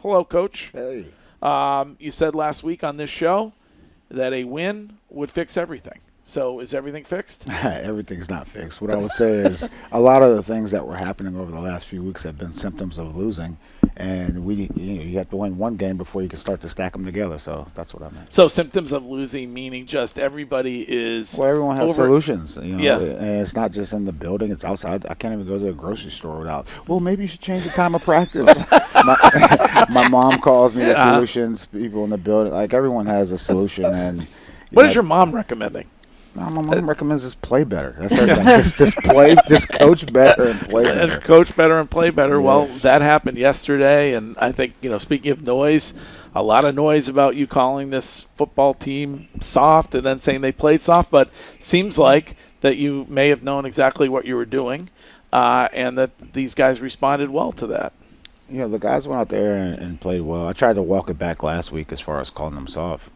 Hello, Coach. Hey. You said last week on this show that a win would fix everything. So is everything fixed? Everything's not fixed. What I would say is a lot of the things that were happening over the last few weeks have been symptoms of losing, and you have to win one game before you can start to stack them together. So that's what I meant. So symptoms of losing meaning just everybody is everyone has solutions. Yeah. And it's not just in the building; it's outside. I can't even go to a grocery store without. Well, maybe you should change the time of practice. my mom calls me the solutions. People in the building, like everyone has a solution. And what is your mom recommending? No, my mom recommends just play better. That's everything. just coach better and play better. Coach better and play better. Yeah. Well, that happened yesterday, and I think, speaking of noise, a lot of noise about you calling this football team soft and then saying they played soft, but seems like that you may have known exactly what you were doing, and that these guys responded well to that. The guys went out there and played well. I tried to walk it back last week as far as calling them soft.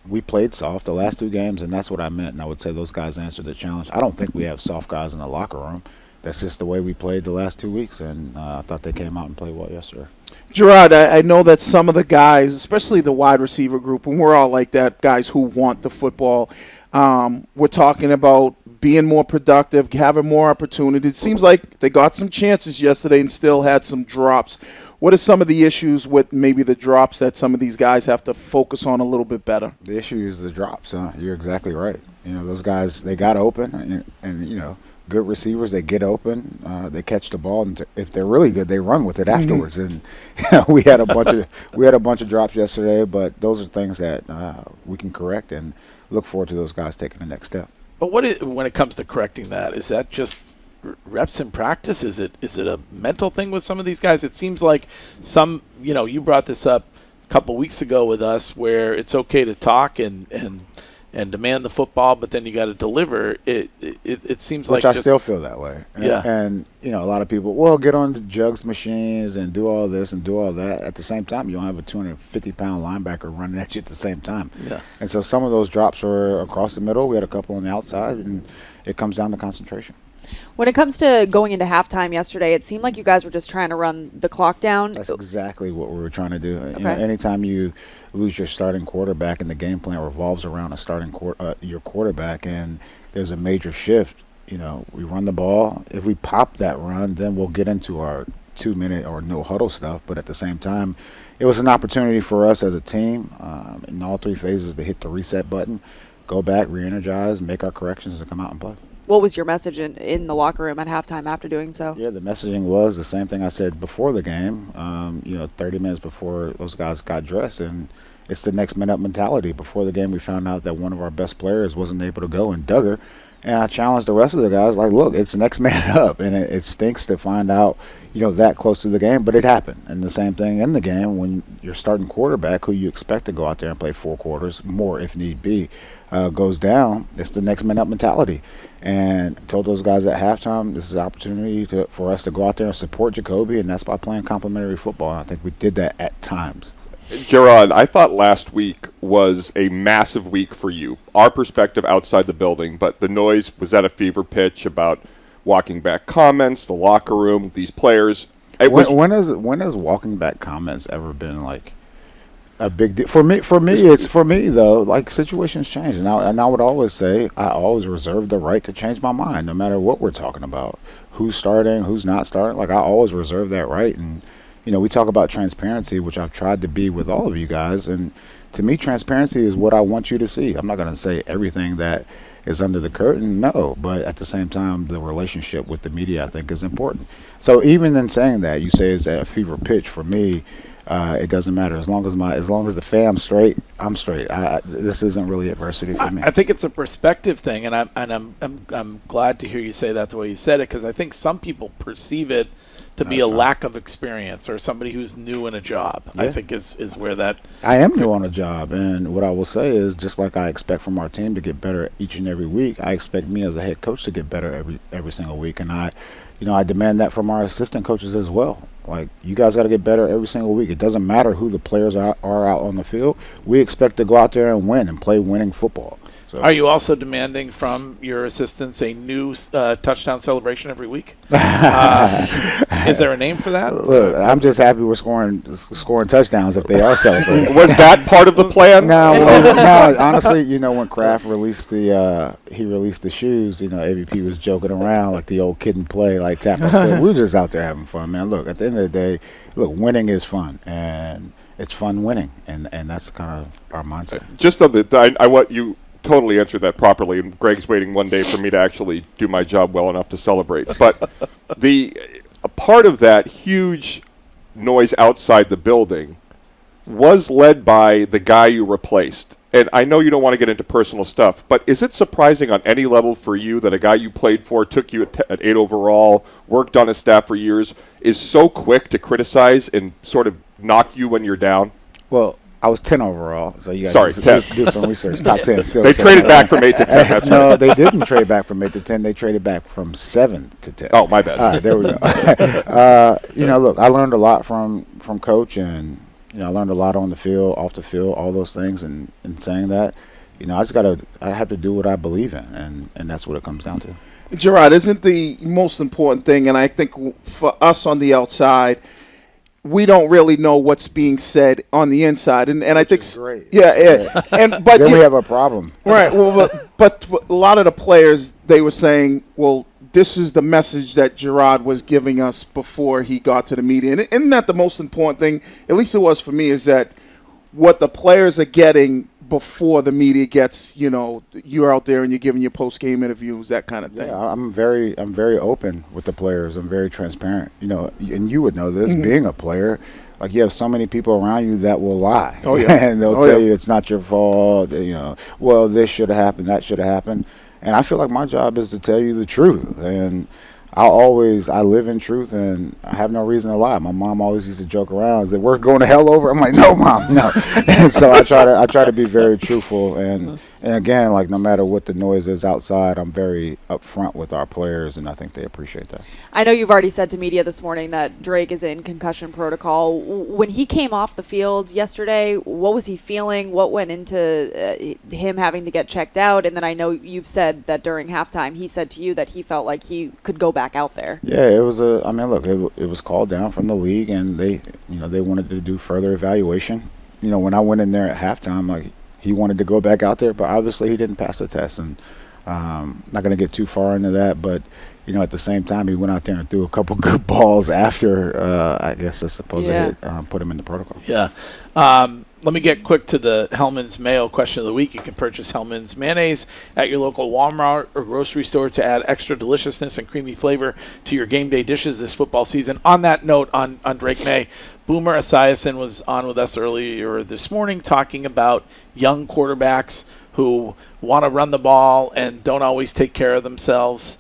We played soft the last two games, and that's what I meant. And I would say those guys answered the challenge. I don't think we have soft guys in the locker room. That's just the way we played the last 2 weeks, and I thought they came out and played well yesterday. Jerod, I know that some of the guys, especially the wide receiver group, and we're all like that, guys who want the football, we're talking about being more productive, having more opportunities. It seems like they got some chances yesterday and still had some drops. What are some of the issues with maybe the drops that some of these guys have to focus on a little bit better? The issue is the drops. You're exactly right. Those guys, they got open, and good receivers, they get open, they catch the ball, and if they're really good, they run with it afterwards. And we had a bunch of drops yesterday, but those are things that we can correct and look forward to those guys taking the next step. But when it comes to correcting that, is that just reps in practice? Is it a mental thing with some of these guys? It seems like some, you brought this up a couple weeks ago with us, where it's okay to talk and demand the football, but then you got to deliver. It seems Which like I still feel that way. And a lot of people, get on the jugs machines and do all this and do all that. At the same time, you don't have a 250-pound linebacker running at you at the same time. Yeah. And so some of those drops were across the middle. We had a couple on the outside, and it comes down to concentration. When it comes to going into halftime yesterday, it seemed like you guys were just trying to run the clock down. That's exactly what we were trying to do. Okay. Anytime you lose your starting quarterback and the game plan revolves around your quarterback, and there's a major shift, we run the ball. If we pop that run, then we'll get into our 2-minute or no huddle stuff. But at the same time, it was an opportunity for us as a team in all three phases to hit the reset button, go back, re-energize, make our corrections, and come out and play. What was your message in the locker room at halftime after doing so? Yeah, the messaging was the same thing I said before the game, 30 minutes before those guys got dressed. And it's the next minute mentality. Before the game, we found out that one of our best players wasn't able to go, and Duggar. And I challenged the rest of the guys, like, look, it's next man up. And it stinks to find out, that close to the game, but it happened. And the same thing in the game when your starting quarterback, who you expect to go out there and play 4 quarters, more if need be, goes down. It's the next man up mentality. And I told those guys at halftime, this is an opportunity for us to go out there and support Jacoby, and that's by playing complementary football. And I think we did that at times. Jerod, I thought last week was a massive week for you. Our perspective outside the building, but the noise was at a fever pitch about walking back comments, the locker room, these players. When has walking back comments ever been like a big deal? For me though, like, situations change, and I would always say I always reserve the right to change my mind, no matter what we're talking about, who's starting, who's not starting. Like, I always reserve that right. And we talk about transparency, which I've tried to be with all of you guys, and to me, transparency is what I want you to see. I'm not going to say everything that is under the curtain, no, but at the same time, the relationship with the media, I think, is important. So even in saying that, you say it's at a fever pitch. For me, it doesn't matter. As long as the fam's straight, I'm straight. This isn't really adversity for me. I think it's a perspective thing, and I'm glad to hear you say that the way you said it, because I think some people perceive it to be a lack of experience or somebody who's new in a job. Yeah. I think is where that. I am new on a job, and what I will say is, just like I expect from our team to get better each and every week, I expect me as a head coach to get better every single week, and I demand that from our assistant coaches as well. Like, you guys got to get better every single week. It doesn't matter who the players are out on the field. We expect to go out there and win and play winning football. So. Are you also demanding from your assistants a new touchdown celebration every week? Is there a name for that? Look, I'm just happy we're scoring touchdowns if they are celebrating. Was that part of the plan? No, honestly, when Kraft released the shoes, AVP was joking around like the old kid and play, like tap up there. We were just out there having fun, man. Look, at the end of the day, winning is fun, and it's fun winning, and that's kind of our mindset. Just on I want you totally answered that properly, and Greg's waiting one day for me to actually do my job well enough to celebrate. But a part of that huge noise outside the building was led by the guy you replaced. And I know you don't want to get into personal stuff, but is it surprising on any level for you that a guy you played for, took you at 8 overall, worked on his staff for years, is so quick to criticize and sort of knock you when you're down? Well, I was 10 overall, so you got to do some research. Top 10 still. They traded back from 8 to 10. That's no, right. they didn't trade back from 8 to 10. They traded back from 7 to 10. Oh, my bad. There we go. Look, I learned a lot from Coach, and I learned a lot on the field, off the field, all those things. And saying that, I have to do what I believe in, and that's what it comes down to. Jerod, isn't the most important thing, and I think for us on the outside, we don't really know what's being said on the inside, and I think great. Yeah. But then we have a problem, right? Well, but a lot of the players, they were saying, well, this is the message that Jerod was giving us before he got to the media, and isn't that the most important thing? At least it was for me, is that what the players are getting before the media gets, you're out there and you're giving your post-game interviews, that kind of thing. Yeah, I'm very open with the players. I'm very transparent. And you would know this, being a player, like you have so many people around you that will lie. Oh yeah, and they'll tell you it's not your fault. Well, this should have happened, that should have happened, and I feel like my job is to tell you the truth. And I live in truth, and I have no reason to lie. My mom always used to joke around, is it worth going to hell over? I'm like, no, Mom, no. And so I try to be very truthful, and again, like no matter what the noise is outside, I'm very upfront with our players, and I think they appreciate that. I know you've already said to media this morning that Drake is in concussion protocol. When he came off the field yesterday, what was he feeling? What went into him having to get checked out? And then I know you've said that during halftime, he said to you that he felt like he could go back out there. Yeah, it was it was called down from the league, and they wanted to do further evaluation. When I went in there at halftime, like he wanted to go back out there, but obviously he didn't pass the test, and not going to get too far into that, but at the same time, he went out there and threw a couple good balls after, I guess that's supposed to put him in the protocol. Yeah. Let me get quick to the Hellman's Mayo question of the week. You can purchase Hellman's mayonnaise at your local Walmart or grocery store to add extra deliciousness and creamy flavor to your game day dishes this football season. On that note, on Drake Maye, Boomer Esiason was on with us earlier this morning talking about young quarterbacks who want to run the ball and don't always take care of themselves.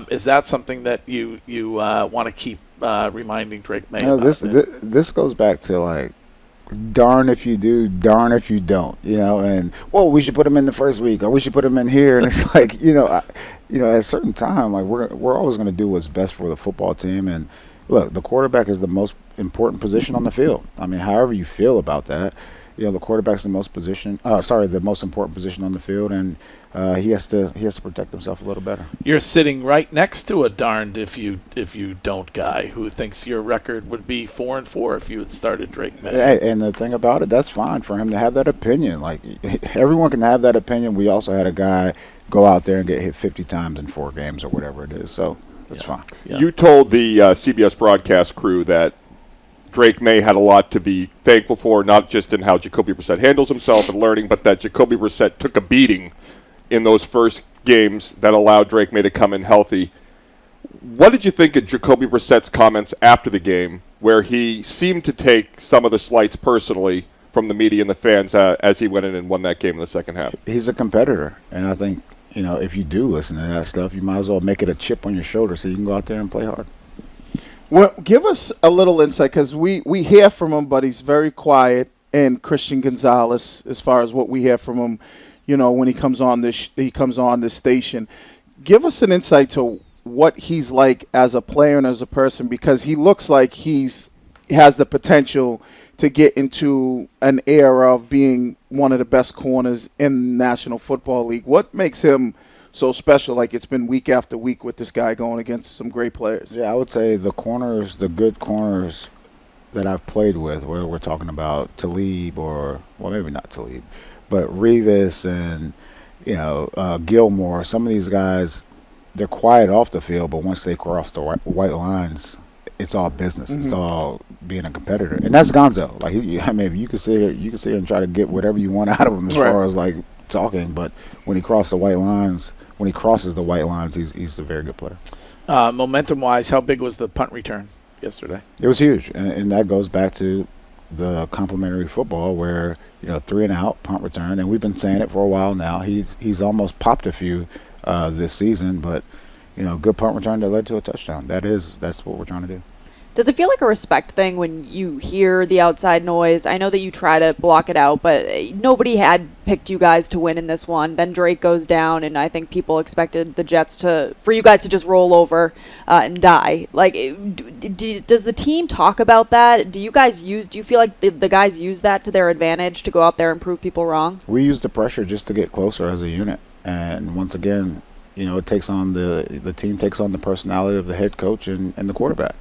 Is that something that you want to keep reminding Drake Maye about? This goes back to like, darn if you do, darn if you don't, and we should put him in the first week, or we should put him in here, and it's like, at a certain time, like we're always going to do what's best for the football team. And look, the quarterback is the most important position on the field. I mean, however you feel about that, the quarterback's the most important position on the field, and he has to protect himself a little better. You're sitting right next to a darned if you don't guy who thinks your record would be 4-4 if you had started Drake Maye. And the thing about it, that's fine for him to have that opinion. Like everyone can have that opinion. We also had a guy go out there and get hit 50 times in 4 games or whatever it is. So that's fine. Yeah. You told the CBS broadcast crew that Drake Maye had a lot to be thankful for, not just in how Jacoby Brissett handles himself and learning, but that Jacoby Brissett took a beating in those first games that allowed Drake Maye to come in healthy. What did you think of Jacoby Brissett's comments after the game, where he seemed to take some of the slights personally from the media and the fans as he went in and won that game in the second half? He's a competitor, and I think, if you do listen to that stuff, you might as well make it a chip on your shoulder so you can go out there and play hard. Well, give us a little insight, because we hear from him, but he's very quiet. And Christian Gonzalez, as far as what we hear from him, when he comes on this station. Give us an insight to what he's like as a player and as a person, because he looks like he has the potential to get into an era of being one of the best corners in the National Football League. What makes him so special? Like, it's been week after week with this guy going against some great players. Yeah, I would say the good corners that I've played with, whether we're talking about Talib or, well, maybe not Talib, but Revis and, Gilmore, some of these guys, they're quiet off the field, but once they cross the white lines, it's all business. Mm-hmm. It's all being a competitor, and that's Gonzo. Like, you can sit here and try to get whatever you want out of him as far as like talking, but when he crosses the white lines, he's a very good player. Momentum-wise, how big was the punt return yesterday? It was huge, and that goes back to the complementary football where 3 and out punt return, and we've been saying it for a while now. He's almost popped a few this season, but good punt return that led to a touchdown. That's what we're trying to do. Does it feel like a respect thing when you hear the outside noise? I know that you try to block it out, but nobody had picked you guys to win in this one. Then Drake goes down, and I think people expected the Jets for you guys to just roll over and die. Like, does the team talk about that? Do you feel like the guys use that to their advantage to go out there and prove people wrong? We use the pressure just to get closer as a unit, and once again, it takes on the team takes on the personality of the head coach and the quarterback.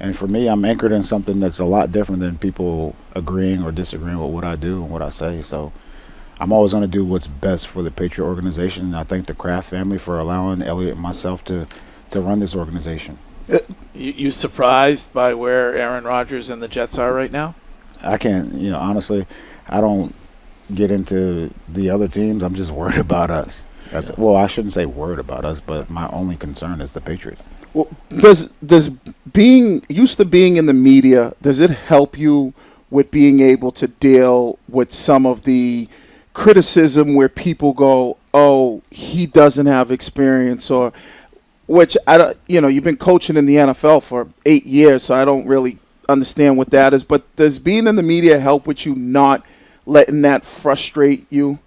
And for me, I'm anchored in something that's a lot different than people agreeing or disagreeing with what I do and what I say. So I'm always going to do what's best for the Patriot organization. And I thank the Kraft family for allowing Elliot and myself to run this organization. You surprised by where Aaron Rodgers and the Jets are right now? I can't, honestly, I don't get into the other teams. I'm just worried about us. Well, I shouldn't say worried about us, but my only concern is the Patriots. Well, does being used to being in the media, does it help you with being able to deal with some of the criticism where people go, "Oh, he doesn't have experience," or which I don't, you've been coaching in the NFL for 8 years, so I don't really understand what that is. But does being in the media help with you not letting that frustrate you?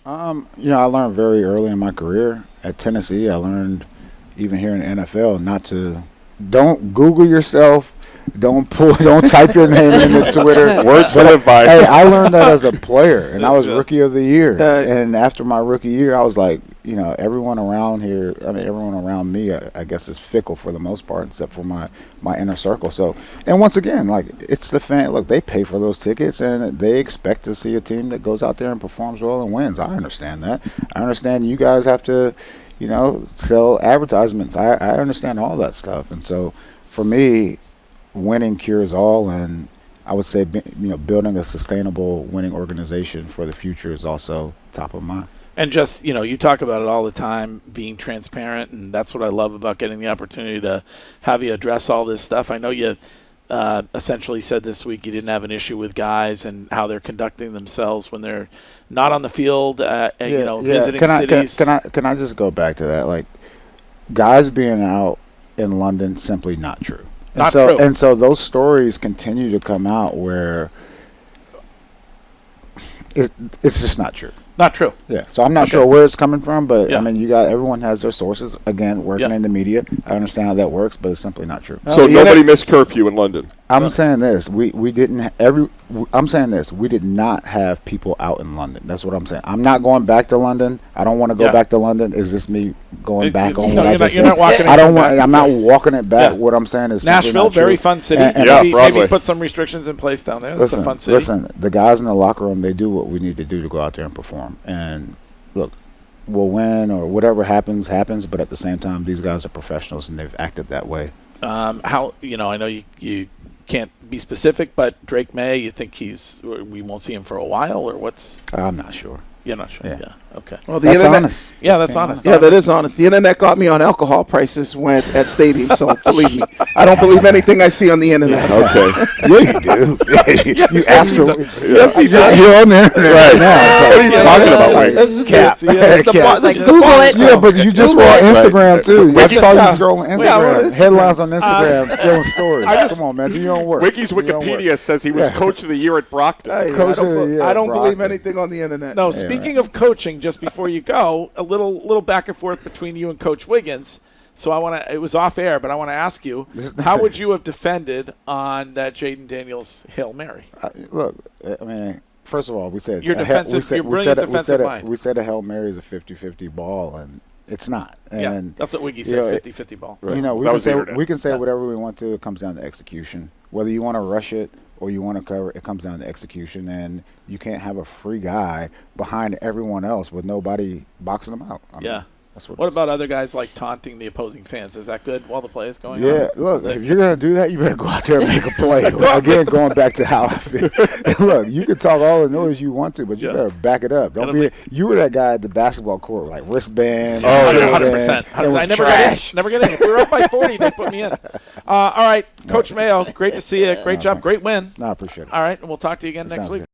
I learned very early in my career at Tennessee. I learned even here in the NFL don't Google yourself, don't type your name into Twitter. Words to live by. Hey, I learned that as a player, and I was Rookie of the Year. And after my rookie year, I was like, everyone around me, I guess, is fickle for the most part, except for my inner circle. So, and once again, like, it's the fan. Look, they pay for those tickets, and they expect to see a team that goes out there and performs well and wins. I understand that. I understand you guys have to, sell advertisements. I understand all that stuff. And so for me, winning cures all. And I would say, building a sustainable winning organization for the future is also top of mind. And just, you talk about it all the time, being transparent. And that's what I love about getting the opportunity to have you address all this stuff. I know you essentially said this week you didn't have an issue with guys and how they're conducting themselves when they're not on the field, visiting cities. Can I just go back to that? Like, guys being out in London, simply not true. True. And so those stories continue to come out where it's just not true. Not true. Yeah, so I'm not sure where it's coming from, but Yeah. everyone has their sources. Again, working in the media, I understand how that works, but it's simply not true. So nobody missed curfew in London. I'm saying this: we didn't I'm saying this: we did not have people out in London. That's what I'm saying. I'm not going back to London. I don't want to go back to London. Is this me going back on what I just said? You're not walking. I'm not walking it back. What I'm saying is Nashville, not very true. fun city. And maybe put some restrictions in place down there. That's a fun city. Listen, the guys in the locker room, they do what we need to do to go out there and perform. And look, we'll win or whatever happens, but at the same time, these guys are professionals and they've acted that way. How I know you can't be specific, but Drake Maye, you think we won't see him for a while, or what's? I'm not sure. You're not sure. Yeah. Okay. Well, That's honest. Yeah, that's honest. Yeah, that is honest. The internet got me on alcohol prices at stadium, so believe me, I don't believe anything I see on the internet. Okay. Yeah, you do. You absolutely. Yes, he does. You're on the internet right now. What are you talking about, Wayne? This is Cap. Google it. Yeah, but you just were on Instagram too. I saw you scrolling well, Instagram. Headlines on Instagram, stealing stories. Come on, man, do your own work. Wiki's Wikipedia says he was Coach of the Year at Brockton. Hey, Coach of the Year I don't at believe Brockton. anything on the internet. No, speaking of coaching, just before you go, a little back and forth between you and Coach Wiggins. So it was off air, but I want to ask you, how would you have defended on that Jaden Daniels Hail Mary? Look, I mean, First of all, we said Your defensive, your brilliant defensive mind. We said a Hail Mary is a 50-50 ball, and it's not. Yeah, And that's what Wiggy said, 50-50 ball. Right. You know, That was the internet. we can say whatever we want to. It comes down to execution. Whether you want to rush it or you want to cover, it comes down to execution. And you can't have a free guy behind everyone else with nobody boxing them out. I mean, Yeah. that's what. What it is. about other guys like taunting the opposing fans? Is that good while the play is going on? Yeah, look, if you're going to do that, you better go out there and make a play. Again, going back to how I feel. Look, you can talk all the noise you want to, but you Yeah. better back it up. Don't Gotta be. make- You were that guy at the basketball court, like wristbands. Oh, and 100%. shoulders, and I never trash. get in. Never get in. If we were up by 40, they put me in. All right, Coach Mayo, great to see you. Great job. thanks. Great win. No, I appreciate it. All right, and we'll talk to you again It next sounds week. good.